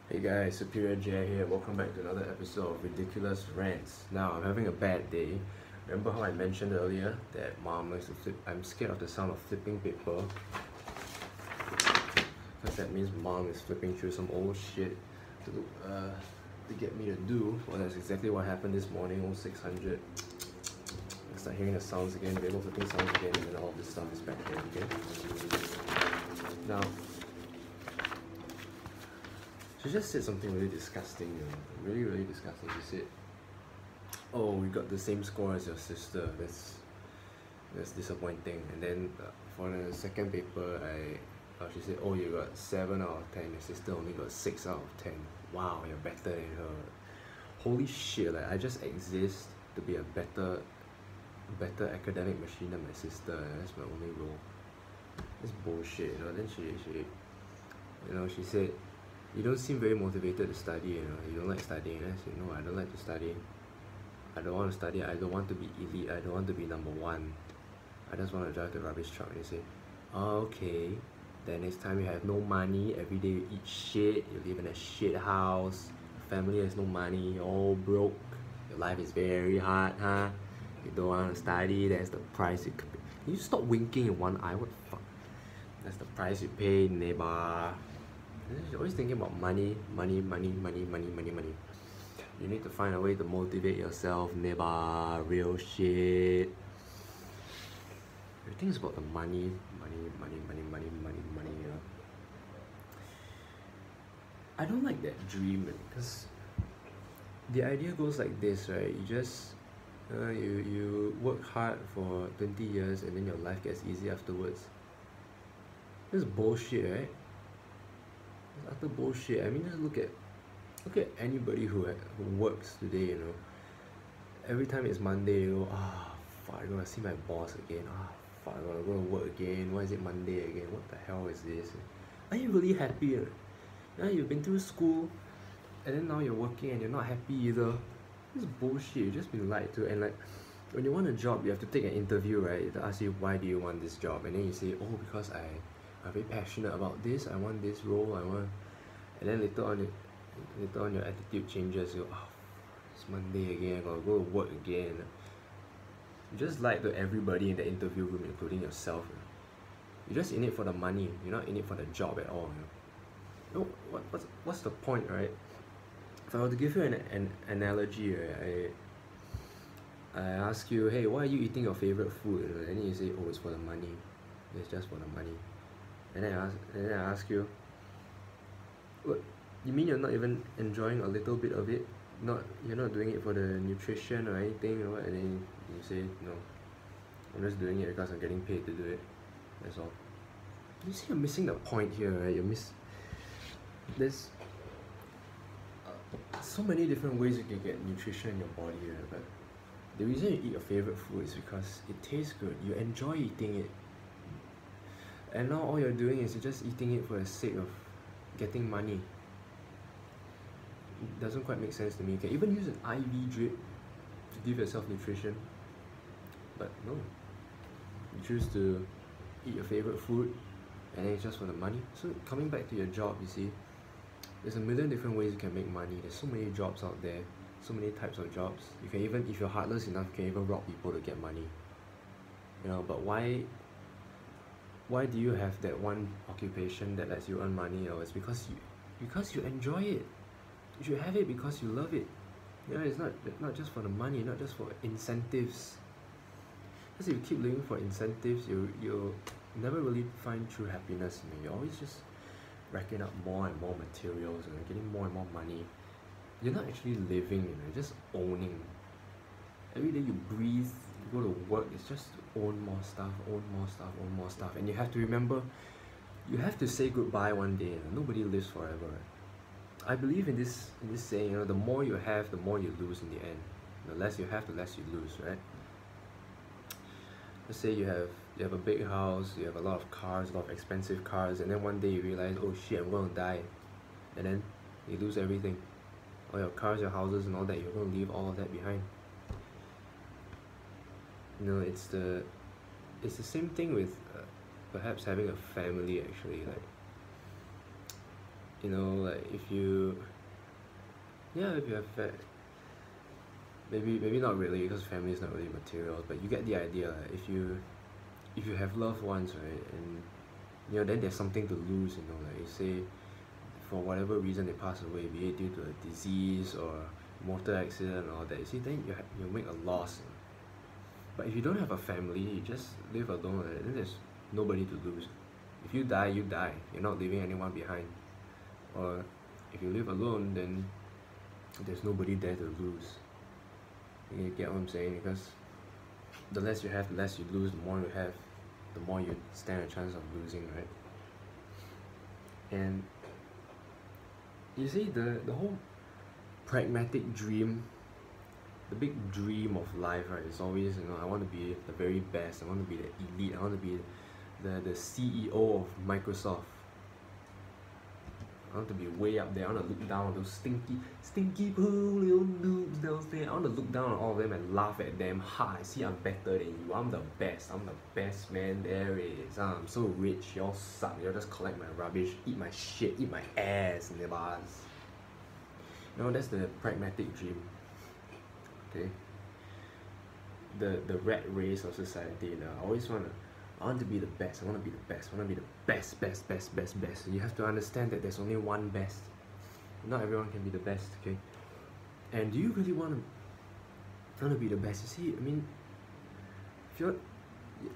Hey guys, Superior J here. Welcome back to another episode of Ridiculous Rants. Now, I'm having a bad day. Remember how I mentioned earlier that mom likes to flip? I'm scared of the sound of flipping paper because that means mom is flipping through some old shit to get me to do. Well, that's exactly what happened this morning. 0600. I start hearing the sounds again, paper flipping sounds again, and then all this stuff is back here. Okay. Now, she just said something really disgusting, really, really disgusting. She said, "Oh, we got the same score as your sister. That's disappointing." And then for the second paper, she said, "Oh, you got 7 out of 10. Your sister only got 6 out of 10. Wow, you're better than her." Holy shit! Like I just exist to be a better academic machine than my sister. And that's my only role. It's bullshit, Then she said, "You don't seem very motivated to study, You don't like studying." And I said, "No, I don't like to study. I don't want to study. I don't want to be elite. I don't want to be number one. I just want to drive the rubbish truck." And they say, "Oh, okay. Then next time you have no money, every day you eat shit, you live in a shit house, your family has no money, you're all broke, your life is very hard, huh? You don't want to study, that's the price you could pay." Can you stop winking in one eye? What the fuck? "That's the price you pay, neighbor." You're always thinking about money. You need to find a way to motivate yourself, neighbor. Real shit. Everything is about the money. I don't like that dream because the idea goes like this, right? You work hard for 20 years and then your life gets easy afterwards. This is bullshit, right? It's utter bullshit. I mean, just look at anybody who works today, Every time it's Monday, fuck, I gotta see my boss again. Fuck, I gotta go to work again. Why is it Monday again? What the hell is this? Are you really happy? You've been through school, and then now you're working and you're not happy either. This is bullshit. You've just been lied to. And like, when you want a job, you have to take an interview, right? To ask you, why do you want this job? And then you say, "Oh, because I'm very passionate about this. I want this role. And then later on your attitude changes. You go, "Oh, it's Monday again. I gotta go to work again." You just lied to everybody in the interview room, including yourself. You're just in it for the money. You're not in it for the job at all. What's the point, right? If I were to give you an analogy, right, I ask you, "Hey, why are you eating your favorite food?" And then you say, "Oh, it's for the money. It's just for the money." And then I ask you, "What? You mean you're not even enjoying a little bit of it? You're not doing it for the nutrition or anything, or what?" And then you say, "No, I'm just doing it because I'm getting paid to do it. That's all." You see, you're missing the point here, right? There's so many different ways you can get nutrition in your body, right? But the reason you eat your favorite food is because it tastes good. You enjoy eating it. And now all you're doing is you're just eating it for the sake of getting money. It doesn't quite make sense to me. You can even use an IV drip to give yourself nutrition. But no. You choose to eat your favorite food and then it's just for the money. So coming back to your job, you see, there's a million different ways you can make money. There's so many jobs out there, so many types of jobs. You can even, if you're heartless enough, you can even rob people to get money. But why do you have that one occupation that lets you earn money? It's because you enjoy it. You should have it because you love it. It's not just for the money, not just for incentives. Because if you keep living for incentives, you'll never really find true happiness. You're always just racking up more and more materials and getting more and more money. You're not actually living, you're just owning. Every day you breathe, you go to work, it's just to own more stuff. And you have to remember, you have to say goodbye one day. Nobody lives forever. I believe in this saying, the more you have, the more you lose in the end. The less you have, the less you lose, right? Let's say you have a big house, you have a lot of cars, a lot of expensive cars, and then one day you realize, "Oh shit, I'm gonna die," and then you lose everything, all your cars, your houses, and all that. You're gonna leave all of that behind. It's the same thing with perhaps having a family. Actually, like you know, like if you, yeah, if you have maybe not really, because family is not really material, but you get the idea. Like, if you have loved ones, right, and you know, then there's something to lose, you know, like you say, for whatever reason they pass away, be it due to a disease or motor accident or all that, you see, then you make a loss. But if you don't have a family, you just live alone, right, then there's nobody to lose. If you die, you die. You're not leaving anyone behind. Or if you live alone, then there's nobody there to lose. You get what I'm saying? Because the less you have, the less you lose. The more you have, the more you stand a chance of losing, right? And you see, the whole pragmatic dream, the big dream of life, right, is always, you know, I want to be the very best. I want to be the elite. I want to be the CEO of Microsoft. I want to be way up there. I want to look down on those stinky poo little noobs downstairs. I want to look down on all of them and laugh at them. Ha, I see I'm better than you. I'm the best. I'm the best man there is. I'm so rich. Y'all suck. Y'all just collect my rubbish, eat my shit, eat my ass, nibas. You know, that's the pragmatic dream. Okay. The rat race of society, you know, I want to be the best. I want to be the best. I want to be the best. You have to understand that there's only one best. Not everyone can be the best, okay? And do you really want to be the best? You see, I mean, if you're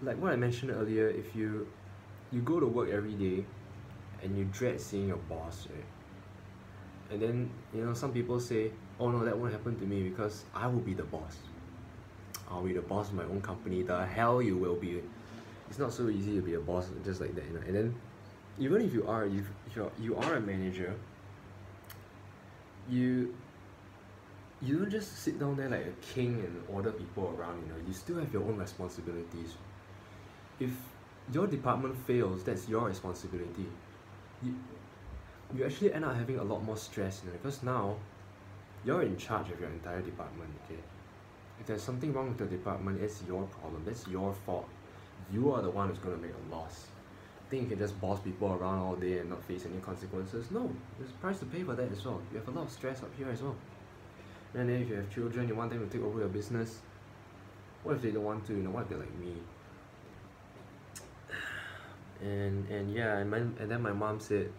like what I mentioned earlier, if you go to work every day and you dread seeing your boss, right? And then, you know, some people say, oh no, that won't happen to me because I will be the boss. I'll be the boss of my own company. The hell you will be. It's not so easy to be a boss just like that, you know. And then, even if you are a manager, you don't just sit down there like a king and order people around, you know. You still have your own responsibilities. If your department fails, that's your responsibility. You actually end up having a lot more stress, you know, because now you're in charge of your entire department, okay? If there's something wrong with the department, it's your problem, that's your fault. You are the one who's going to make a loss. Think you can just boss people around all day and not face any consequences? No, there's a price to pay for that as well. You have a lot of stress up here as well. And then if you have children, you want them to take over your business. What if they don't want to? You know, what if they're like me? And yeah, and then my mom said,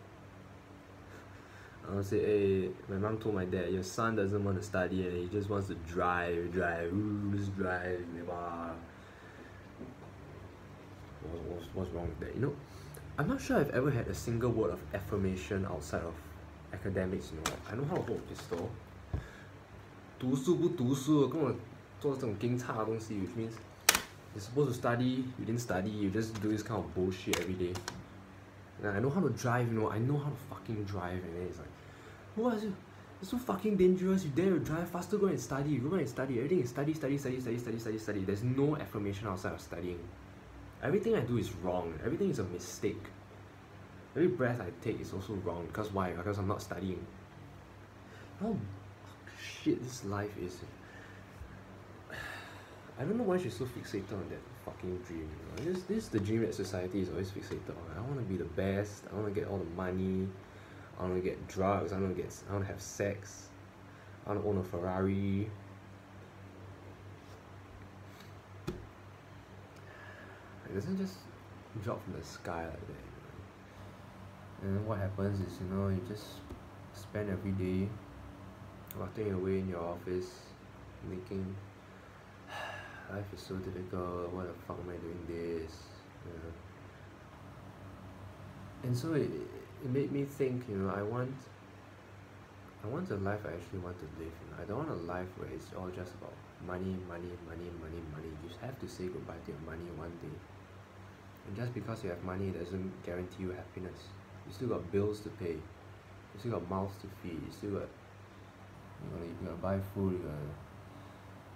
hey, my mom told my dad, your son doesn't want to study and he just wants to drive, just drive, blah. What's wrong with that? You know, I'm not sure I've ever had a single word of affirmation outside of academics, you know. I know how to hold a pistol. 读书不读书跟我做这种惊差的东西 which means you're supposed to study, you didn't study, you just do this kind of bullshit every day. And I know how to drive, you know, I know how to fucking drive, and then it's like, what is it? It's so fucking dangerous, you dare to drive, faster go and study, go and study, everything is study. There's no affirmation outside of studying. Everything I do is wrong, everything is a mistake. Every breath I take is also wrong, because why? Because I'm not studying. How shit this life is. I don't know why she's so fixated on that fucking dream. You know? This is the dream that society is always fixated on. I want to be the best. I want to get all the money. I want to get drugs. I want to have sex. I want to own a Ferrari. It doesn't just drop from the sky like that. You know? And then what happens is, you know, you just spend every day rotting away in your office, thinking, life is so difficult, why the fuck am I doing this? You know? And so it made me think, you know, I want a life I actually want to live. You know? I don't want a life where it's all just about money. You just have to say goodbye to your money one day. And just because you have money, it doesn't guarantee you happiness. You still got bills to pay. You still got mouths to feed. You still got, you gotta buy food. You gotta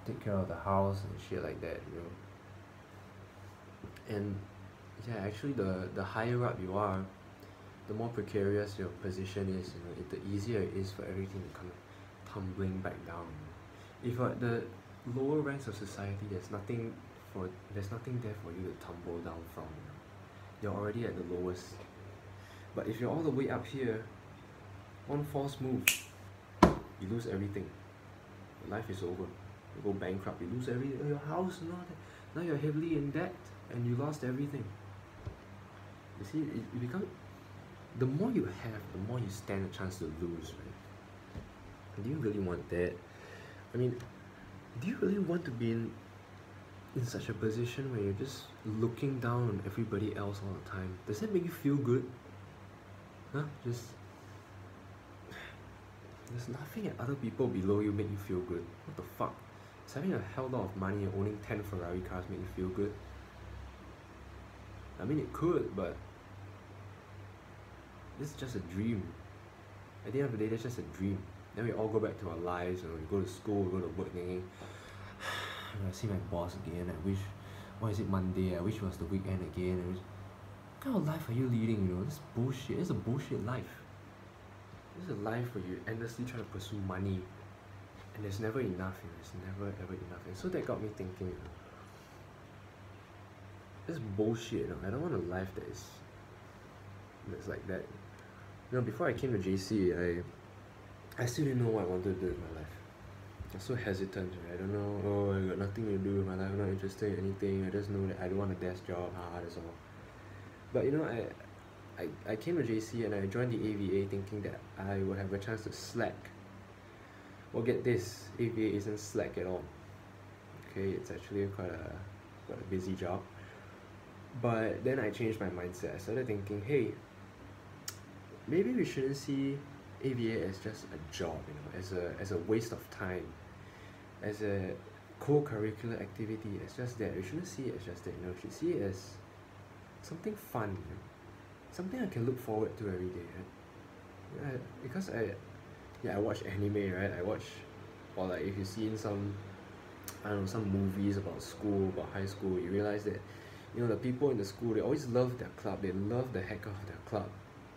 take care of the house and shit like that, you know. And yeah, actually, the higher up you are, the more precarious your position is. You know, the easier it is for everything to come tumbling back down. If you're at the lower ranks of society, there's nothing there for you to tumble down from. You know? You're already at the lowest. But if you're all the way up here, One false move, you lose everything. Life is over. You go bankrupt, you lose everything. Your house and all that. Now you're heavily in debt and you lost everything. You see, it becomes, the more you have, the more you stand a chance to lose, right? Do you really want that? I mean, do you really want to be in such a position where you're just looking down on everybody else all the time? Does that make you feel good? Huh? Does laughing at other people below you make you feel good? What the fuck? Does having a hell lot of money and owning 10 Ferrari cars make you feel good? I mean, it could, but this is just a dream. At the end of the day, that's just a dream. Then we all go back to our lives, we go to school, we go to work, thinking, I see my boss again, I wish, why is it Monday, I wish it was the weekend again. What kind of life are you leading, This is bullshit. This is a bullshit life. This is a life where you endlessly try to pursue money and there's never enough, There's never ever enough. And so that got me thinking, this is bullshit, I don't want a life that's like that. Before I came to JC, I still didn't know what I wanted to do with my life. I was so hesitant, right? I don't know, I got nothing to do with my life, I'm not interested in anything, I just know that I don't want a desk job, that's all. But I came to JC and I joined the AVA thinking that I would have a chance to slack. Well, get this, AVA isn't slack at all. Okay, it's actually quite a busy job. But then I changed my mindset. I started thinking, hey, maybe we shouldn't see AVA as just a job, as a waste of time, as a co-curricular activity. It's just that. We shouldn't see it as just that. We should see it as something fun, something I can look forward to every day, right? Because I watch anime, right? Or like if you've seen some movies about school, about high school, you realize that the people in the school, they always love their club, they love the heck of their club,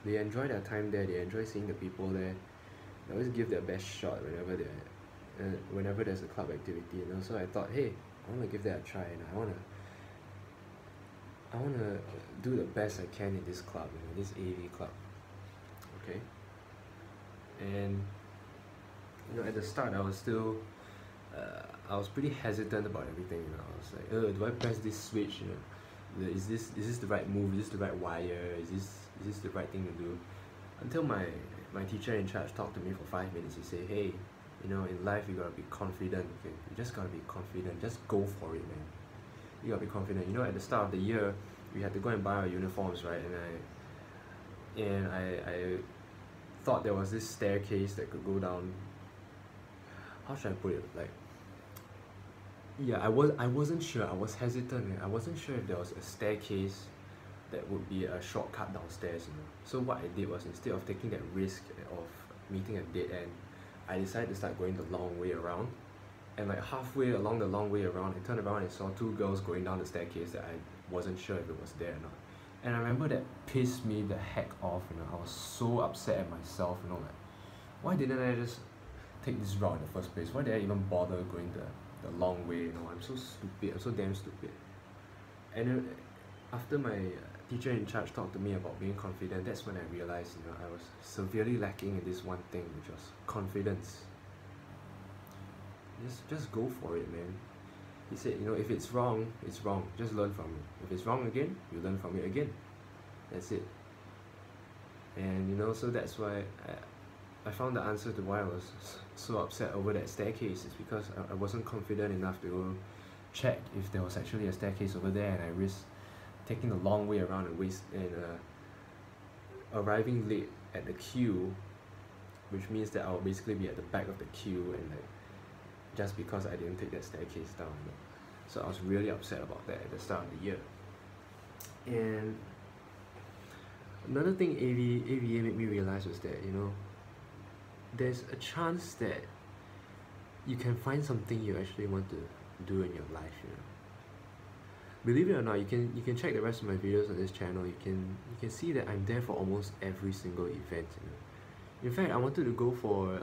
they enjoy their time there, they enjoy seeing the people there, they always give their best shot whenever there's a club activity, So I thought, hey, I want to give that a try, and I want to do the best I can in this club, this AV club. Okay. And at the start, I was still, I was pretty hesitant about everything. I was like, do I press this switch? Is this the right move? Is this the right wire? Is this the right thing to do? Until my teacher in charge talked to me for 5 minutes. He said, hey, in life you gotta be confident. Okay, you just gotta be confident. Just go for it, man. You gotta be confident. At the start of the year, we had to go and buy our uniforms, right? And I thought there was this staircase that could go down. How should I put it? I wasn't sure. I was hesitant. I wasn't sure if there was a staircase that would be a shortcut downstairs. So what I did was, instead of taking that risk of meeting a dead end, I decided to start going the long way around. And halfway along the long way around, I turned around and saw two girls going down the staircase that I wasn't sure if it was there or not. And I remember that pissed me the heck off. I was so upset at myself. Why didn't I just take this route in the first place? Why did I even bother going the long way? I'm so stupid. I'm so damn stupid. And then, after my teacher in charge talked to me about being confident, that's when I realized I was severely lacking in this one thing, which was confidence. Just go for it, man. He said, if it's wrong, it's wrong. Just learn from it. If it's wrong again, you learn from it again. That's it. And so that's why I found the answer to why I was so upset over that staircase. It's because I wasn't confident enough to go check if there was actually a staircase over there, and I risked taking the long way around and arriving late at the queue, which means that I'll basically be at the back of the queue, and just because I didn't take that staircase down. So I was really upset about that at the start of the year. And another thing AVA made me realize was that there's a chance that you can find something you actually want to do in your life. Believe it or not, you can check the rest of my videos on this channel. You can see that I'm there for almost every single event. In fact, I wanted to go for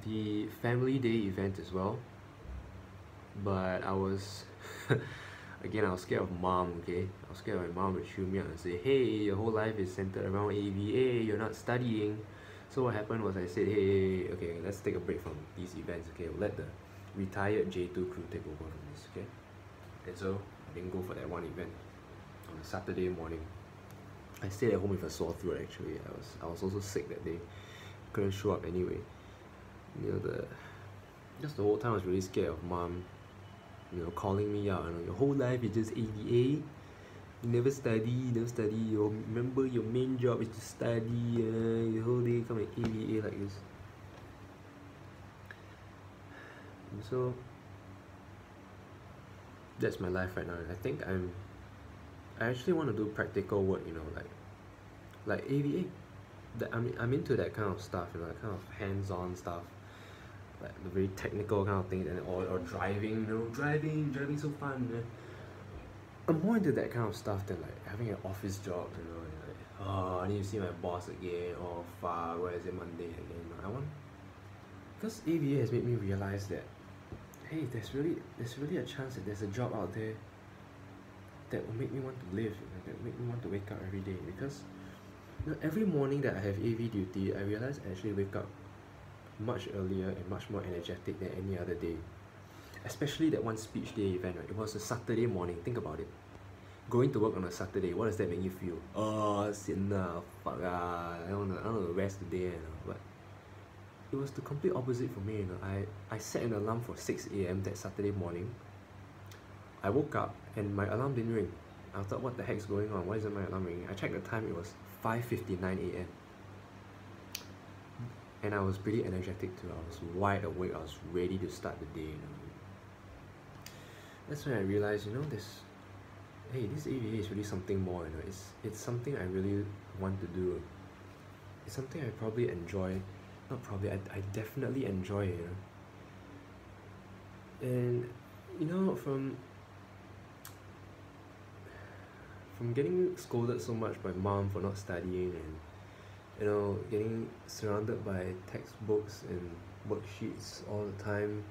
the family day event as well, but I was again, I was scared of mom. Okay, I was scared my mom would chew me out and say, hey, your whole life is centered around AVA, you're not studying. So what happened was I said, hey, okay, let's take a break from these events, okay, we'll let the retired J2 crew take over from this, okay? And so I didn't go for that one event on a Saturday morning. I stayed at home with a sore throat actually. I was also sick that day. Couldn't show up anyway. You know, just the whole time I was really scared of mom, you know, calling me out, you know, your whole life is just AVA. You never study, remember your main job is to study, your whole day come at AVA like this. And so that's my life right now. I think I actually want to do practical work, you know, like AVA. I'm into that kind of stuff, you know, that kind of hands-on stuff, like the very technical kind of things, and or driving, you know, driving so fun, man. I'm more into that kind of stuff than like having an office job, you know, and like, oh, I need to see my boss again, oh fuck, where is it Monday again? I want, because AVA has made me realize that, hey, there's really a chance that there's a job out there that will make me want to live, you know, that will make me want to wake up every day. Because you know, every morning that I have AV duty, I realize I actually wake up much earlier and much more energetic than any other day. Especially that one speech day event, right? It was a Saturday morning. Think about it. Going to work on a Saturday, what does that make you feel? Oh, sian lah, fuck ah, I want to rest today, you know. But it was the complete opposite for me, you know. I set an alarm for 6 a.m. that Saturday morning. I woke up and my alarm didn't ring. I thought, what the heck's going on? Why isn't my alarm ringing? I checked the time, it was 5:59 a.m. And I was pretty energetic too. I was wide awake, I was ready to start the day, you know. That's when I realized, you know, this AVA is really something more, you know. It's something I really want to do. It's something I probably enjoy. Not probably, I definitely enjoy it, you know. And you know, from getting scolded so much by mom for not studying, and you know, getting surrounded by textbooks and worksheets all the time,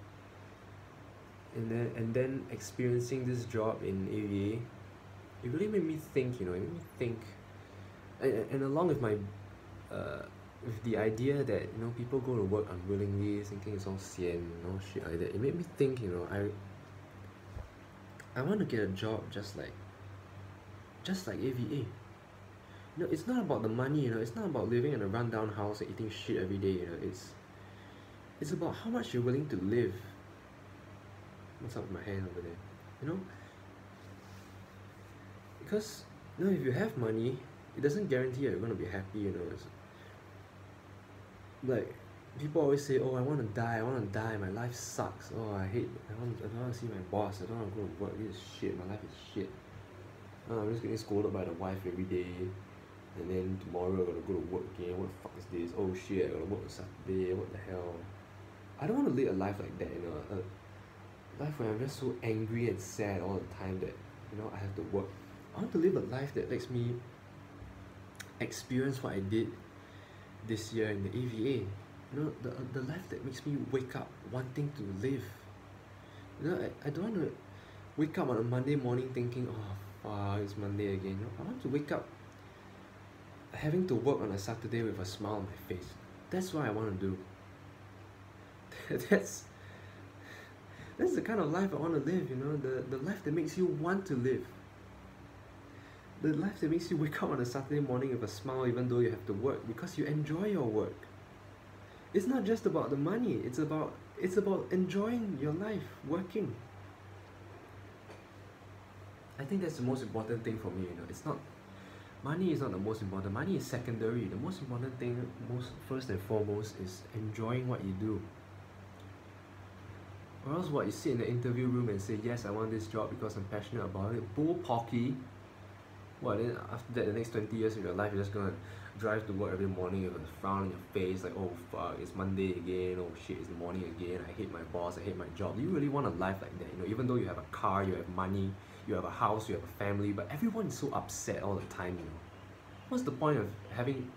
and then experiencing this job in AVA, it really made me think, you know, it made me think, and along with my with the idea that, you know, people go to work unwillingly thinking it's all sian, you know, shit like that, it made me think, you know, I want to get a job just like AVA. You know, it's not about the money, you know, it's not about living in a rundown house and eating shit every day, you know, it's about how much you're willing to live. What's up with my hand over there? You know? Because, you know, if you have money, it doesn't guarantee you're going to be happy, you know. It's like, people always say, oh, I want to die, my life sucks. Oh, I don't want to see my boss, I don't want to go to work, this is shit, my life is shit. Oh, I'm just getting scolded by the wife every day. And then tomorrow I gotta go to work again. What the fuck is this? Oh shit, I gotta work on Saturday. What the hell? I don't want to live a life like that, you know. A life where I'm just so angry and sad all the time that, you know, I have to work. I want to live a life that lets me experience what I did this year in the AVA. You know, the life that makes me wake up wanting to live. You know, I don't want to wake up on a Monday morning thinking, oh fuck, it's Monday again. You know, I want to wake up having to work on a Saturday with a smile on my face. That's what I want to do. That's the kind of life I want to live, you know, the life that makes you want to live. The life that makes you wake up on a Saturday morning with a smile even though you have to work, because you enjoy your work. It's not just about the money, it's about enjoying your life, working. I think that's the most important thing for me, you know. It's not, money is not the most important, money is secondary. The most important thing, first and foremost, is enjoying what you do. Or else what, you sit in the interview room and say, yes, I want this job because I'm passionate about it. Bull pocky. What, then after that, the next 20 years of your life, you're just gonna drive to work every morning with a frown on your face, like, oh fuck, it's Monday again, oh shit, it's the morning again, I hate my boss, I hate my job. Do you really want a life like that? You know, even though you have a car, you have money, you have a house, you have a family, but everyone is so upset all the time, you know. What's the point of having,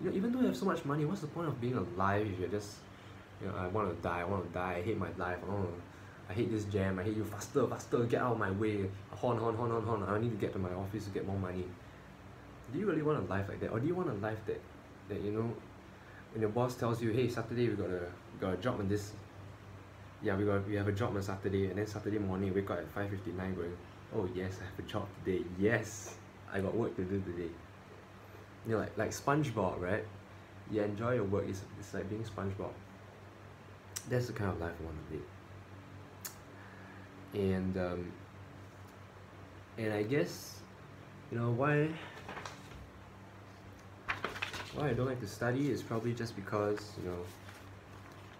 you know, even though you have so much money, what's the point of being alive if you're just, you know, I want to die, I hate my life, I hate this jam, I hate you, faster, get out of my way, horn, I need to get to my office to get more money. Do you really want a life like that? Or do you want a life that you know, when your boss tells you, hey, Saturday we got a job on this, yeah, we have a job on Saturday, and then Saturday morning you wake up at 5:59 going, oh yes, I have a job today, yes, I got work to do today. You know, like SpongeBob, right? You enjoy your work, it's like being SpongeBob. That's the kind of life I want to live. And I guess, you know, why I don't like to study is probably just because, you know,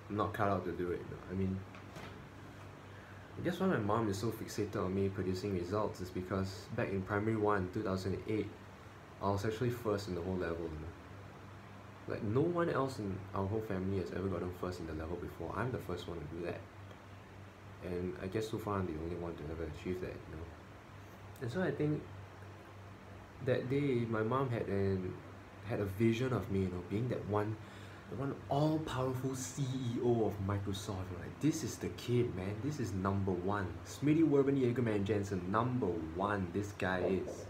I'm not cut out to do it. You know? I mean, I guess why my mom is so fixated on me producing results is because back in primary 1, 2008, I was actually first in the whole level. You know? Like, no one else in our whole family has ever gotten first in the level before. I'm the first one to do that. And I guess so far I'm the only one to ever achieve that, you know. And so I think that day my mom had a vision of me, you know, being that one all-powerful CEO of Microsoft. Like, this is the kid, man. This is number one. Smitty Werben Jagerman Jensen, number one. This guy is.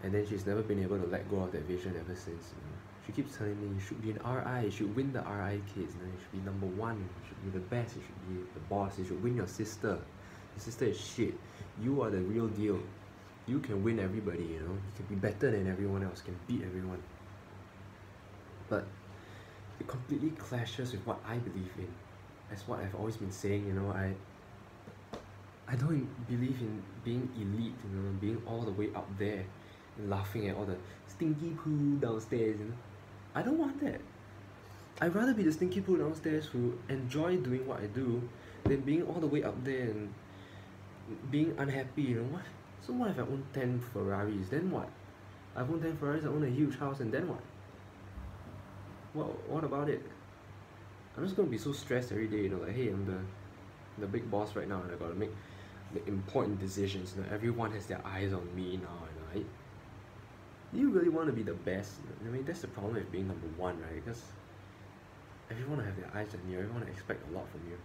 And then she's never been able to let go of that vision ever since. You know? She keeps telling me, you should be an RI, you should win the RI kids, you know? You should be number one, you should be the best, you should be the boss, you should win your sister. Your sister is shit. You are the real deal. You can win everybody, you know? You can be better than everyone else, can beat everyone. But it completely clashes with what I believe in. That's what I've always been saying, you know, I don't believe in being elite, you know, being all the way up there and laughing at all the stinky poo downstairs, you know. I don't want that. I'd rather be the stinky poo downstairs who enjoy doing what I do than being all the way up there and being unhappy, you know. What? So what if I own 10 Ferraris? Then what? I own 10 Ferraris, I own a huge house, and then what? Well, what about it? I'm just gonna be so stressed every day, you know, like, hey, I'm the big boss right now and I gotta make important decisions. You know, everyone has their eyes on me now, you know, right? Do you really want to be the best? I mean, that's the problem with being number one, right? Because everyone will have their eyes on you, everyone will expect a lot from you.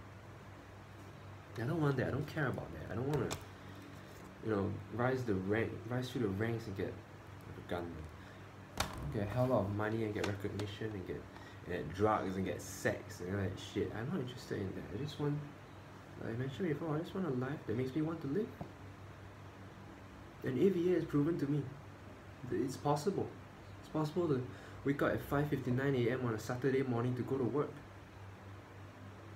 I don't want that, I don't care about that. I don't want to, you know, rise through the ranks and get a gun, get a hell lot of money and get recognition and get drugs and get sex and all that shit. I'm not interested in that. I just want, like I mentioned before, I just want a life that makes me want to live. And AVA has proven to me that it's possible. It's possible to wake up at 5:59 a.m. on a Saturday morning to go to work.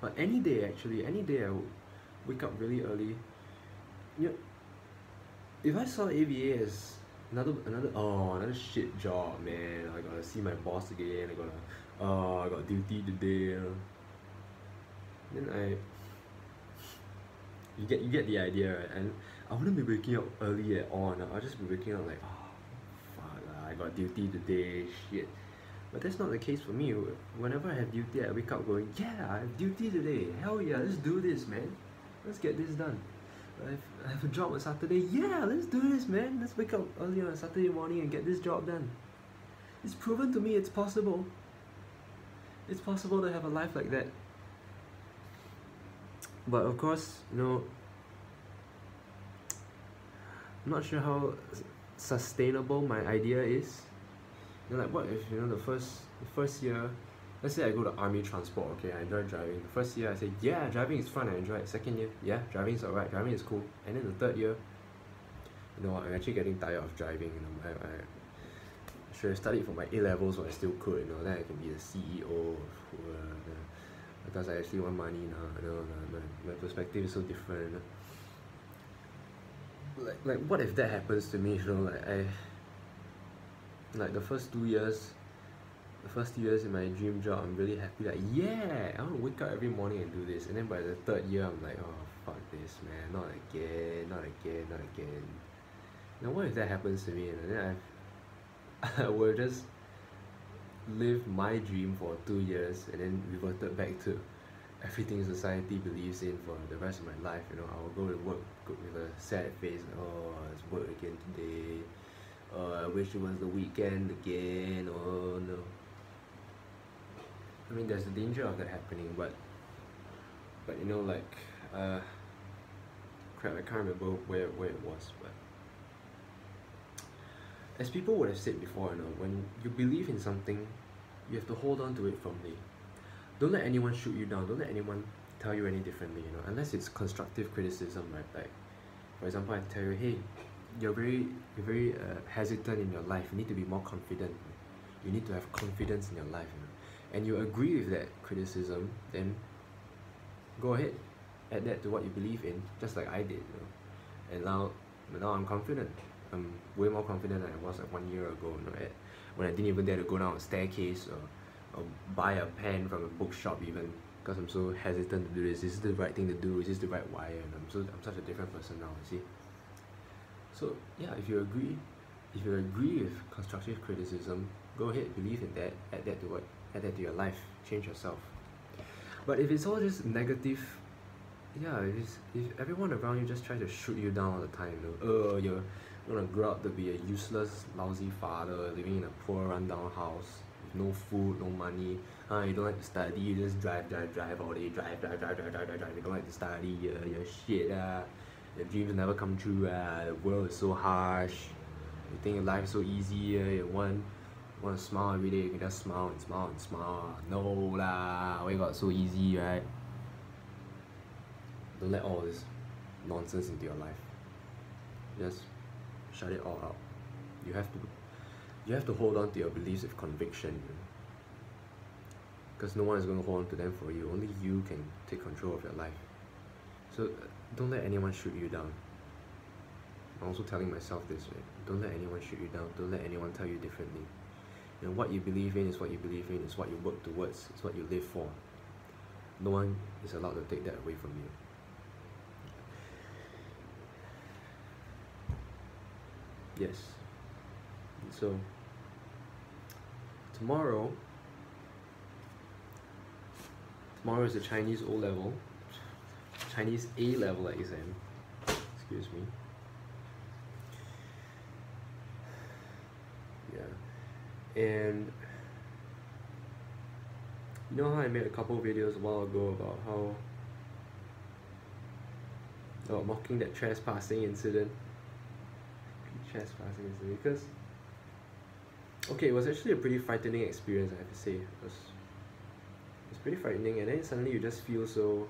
But any day, actually, any day I would wake up really early. You know, if I saw AVA as another shit job, man, I gotta see my boss again, I got duty today, you know. Then you get the idea, right? And I wouldn't be waking up early at all. I'll just be waking up like, oh fuck, I got duty today, shit. But that's not the case for me. Whenever I have duty, I wake up going, yeah, I have duty today. Hell yeah, let's do this, man. Let's get this done. I have a job on Saturday. Yeah, let's do this, man. Let's wake up early on a Saturday morning and get this job done. It's proven to me it's possible. It's possible to have a life like that. But of course, you know, I'm not sure how sustainable my idea is. You know, like, what if, you know, the first year, let's say I go to army transport, okay, I enjoy driving. The first year I say, yeah, driving is fun, I enjoy it. Second year, yeah, driving is alright, driving is cool. And then the third year, you know, I'm actually getting tired of driving. You know, I should have studied for my A-levels while I still could, you know, then I can be the CEO because I actually want money now, you know, my perspective is so different. You know? Like what if that happens to me, you know, like the first 2 years, the first 2 years in my dream job, I'm really happy, like, yeah, I want to wake up every morning and do this. And then by the third year, I'm like, oh, fuck this, man, not again. Now what if that happens to me? And then I will just live my dream for 2 years and then reverted back to everything society believes in for the rest of my life. You know, I will go to work with a sad face, oh, it's work again today, oh, I wish it was the weekend again, oh no. I mean, there's a danger of that happening, but you know, like, crap, I can't remember where it was, but as people would have said before, you know, when you believe in something, you have to hold on to it firmly. Don't let anyone shoot you down. Don't let anyone tell you any differently, unless it's constructive criticism, right? Like, for example, I tell you, hey, you're very hesitant in your life. You need to be more confident. You need to have confidence in your life, and you agree with that criticism, then go ahead, add that to what you believe in, just like I did, and now I'm confident. I'm way more confident than I was like 1 year ago, when I didn't even dare to go down a staircase or buy a pen from a bookshop even, because I'm so hesitant to do this. Is this the right thing to do? Is this the right wire? And I'm such a different person now, you see. So yeah, if you agree with constructive criticism, go ahead, believe in that, add that to your life, change yourself. But if it's all just negative, yeah, if everyone around you just tries to shoot you down all the time, you're gonna grow up to be a useless, lousy father living in a poor, rundown house with no food, no money. You don't like to study, you just drive all day, drive. You don't like to study, you're shit. Your dreams never come true. The world is so harsh. You think your life is so easy. You want to smile every day. You can just smile and smile and smile. No lah, why got so easy, right? Don't let all this nonsense into your life. Just shut it all out. You have to hold on to your beliefs with conviction, because no one is going to hold on to them for you. Only you can take control of your life. So don't let anyone shoot you down. I'm also telling myself this, right? Don't let anyone shoot you down. Don't let anyone tell you differently. What you believe in is what you believe in. It's what you work towards. It's what you live for. No one is allowed to take that away from you. Yes. So tomorrow is the Chinese O-level, Chinese A-level exam. Excuse me. Yeah. And you know how I made a couple videos a while ago about mocking that trespassing incident? Because okay, it was actually a pretty frightening experience, I have to say. It was pretty frightening, and then suddenly you feel so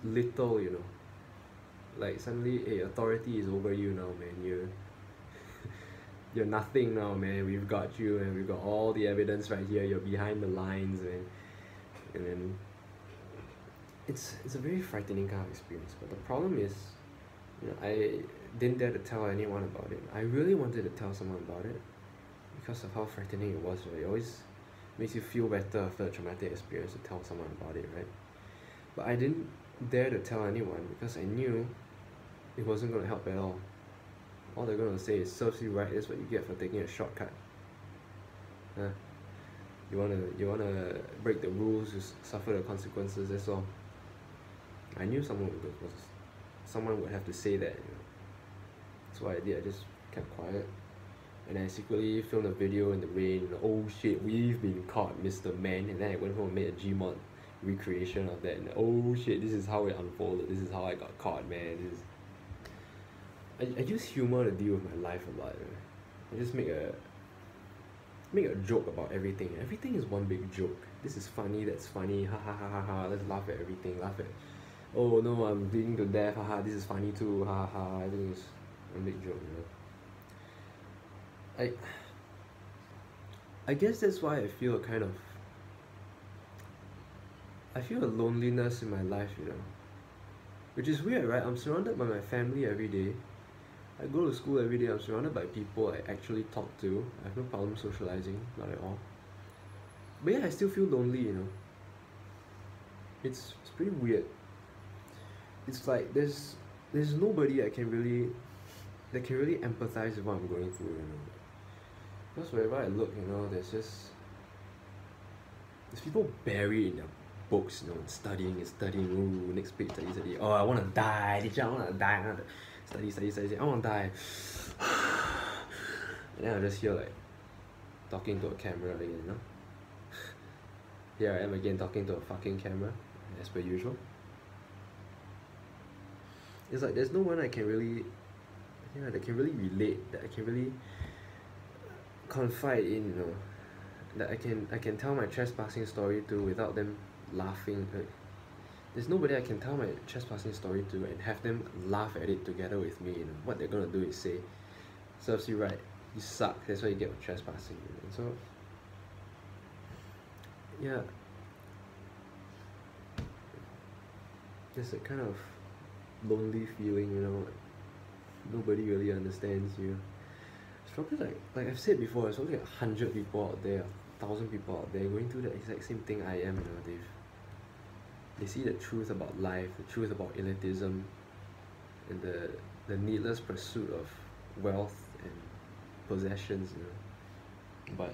little, like suddenly authority is over you now, man. You're nothing now, man. We've got you, and we've got all the evidence right here. You're behind the lines, and then it's a very frightening kind of experience. But the problem is, I didn't dare to tell anyone about it. I really wanted to tell someone about it because of how frightening it was, right? It always makes you feel better after a traumatic experience to tell someone about it, right? But I didn't dare to tell anyone because I knew it wasn't going to help at all. All they're going to say is, serves you right, that's what you get for taking a shortcut. You wanna break the rules, you suffer the consequences, that's all. I knew someone would have to say that, That's what I did. I just kept quiet, and I secretly filmed a video in the rain. Oh shit, we've been caught, Mr. Man. And then I went home and made a Gmod recreation of that, and oh shit, this is how it unfolded. This is how I got caught, man. I use humor to deal with my life a lot. I just make a joke about everything. Everything is one big joke. This is funny, that's funny, ha ha ha ha ha. Let's laugh at everything. Laugh at, oh no, I'm bleeding to death, haha, this is funny too, ha ha. Everything is one big joke, I guess that's why I feel a loneliness in my life, which is weird, right? I'm surrounded by my family every day. I go to school every day. I'm surrounded by people I actually talk to. I have no problem socializing, not at all. But yeah, I still feel lonely, It's pretty weird. It's like there's nobody that can really empathize with what I'm going through, Because wherever I look, there's people buried in their books, studying. Ooh, next page, study. Oh, I want to die. Teacher, I want to die. I want to study. I want to die. And then I just hear like talking to a camera again, Here I am again talking to a fucking camera, as per usual. It's like there's no one that can really relate, that I can really confide in, that I can tell my trespassing story to without them laughing. Like, there's nobody I can tell my trespassing story to and have them laugh at it together with me. You know what they're gonna do is say, "Serves you right. You suck. That's what you get for trespassing." You know? So yeah, there's a kind of lonely feeling. You know, like nobody really understands you. It's probably like I've said before, there's probably 100 people out there, 1,000 people out there going through the exact same thing I am. You know, they see the truth about life, the truth about elitism, and the needless pursuit of wealth and possessions. You know, but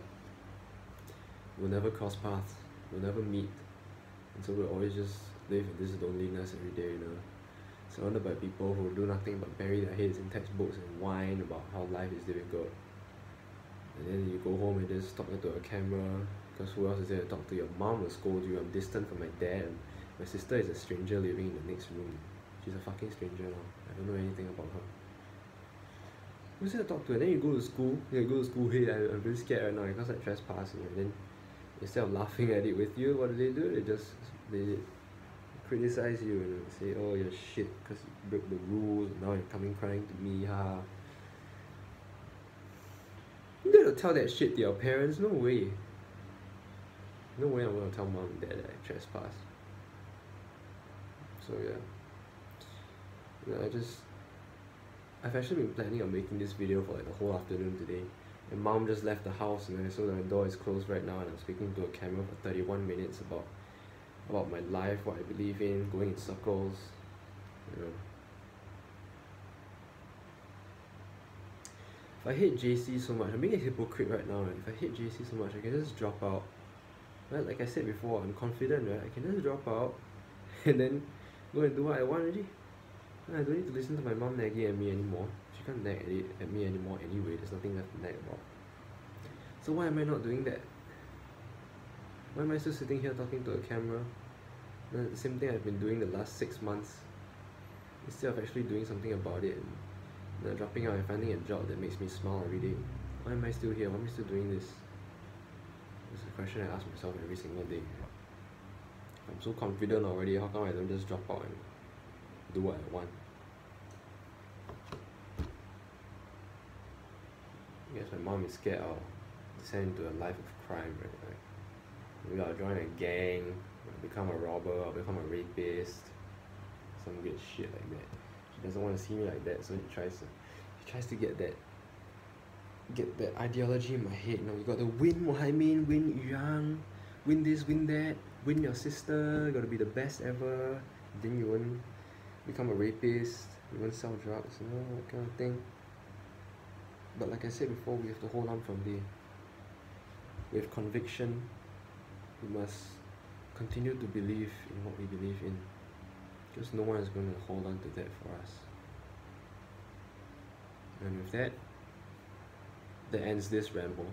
we'll never cross paths, we'll never meet, and so we'll always just live in this loneliness every day. You know, surrounded by people who do nothing but bury their heads in textbooks and whine about how life is difficult. And then you go home and just talk to a camera, because who else is there to talk to? Your mom will scold you. I'm distant from my dad. My sister is a stranger living in the next room. She's a fucking stranger now. I don't know anything about her. Who's there to talk to? And then you go to school. Hey, I'm really scared right now because I trespass. And then instead of laughing at it with you, what do? They criticize you and say, "Oh, you're shit because you broke the rules. And now you're coming crying to me, ha." You gotta tell that shit to your parents? No way. No way I'm gonna tell mom and dad that I trespass. So yeah, I've actually been planning on making this video for like the whole afternoon today. And mom just left the house, and so the door is closed right now, and I'm speaking to a camera for 31 minutes about my life, what I believe in, going in circles, you know. If I hate JC so much, I'm being a hypocrite right now, right? If I hate JC so much, I can just drop out. Right? Like I said before, I'm confident, right? I can just drop out and then go and do what I want already. I don't need to listen to my mom nagging at me anymore. She can't nag at me anymore anyway. There's nothing left to nag about. So why am I not doing that? Why am I still sitting here talking to a camera? The same thing I've been doing the last 6 months, instead of actually doing something about it and dropping out and finding a job that makes me smile every day. Why am I still here? Why am I still doing this? It's a question I ask myself every single day. I'm so confident already, how come I don't just drop out and do what I want? I guess my mom is scared I'll descend into a life of crime, right? Like, maybe I'll join a gang, I'll become a robber, I'll become a rapist, some weird shit like that. She doesn't want to see me like that, so she tries to get that ideology in my head. You know, you got to win Muhaimin, win Yang, win this, win that, win your sister, you got to be the best ever, then you won't become a rapist, you won't sell drugs, you know, that kind of thing. But like I said before, we have to hold on from there. With conviction, we must continue to believe in what we believe in, because no one is going to hold on to that for us. And with that ends this ramble.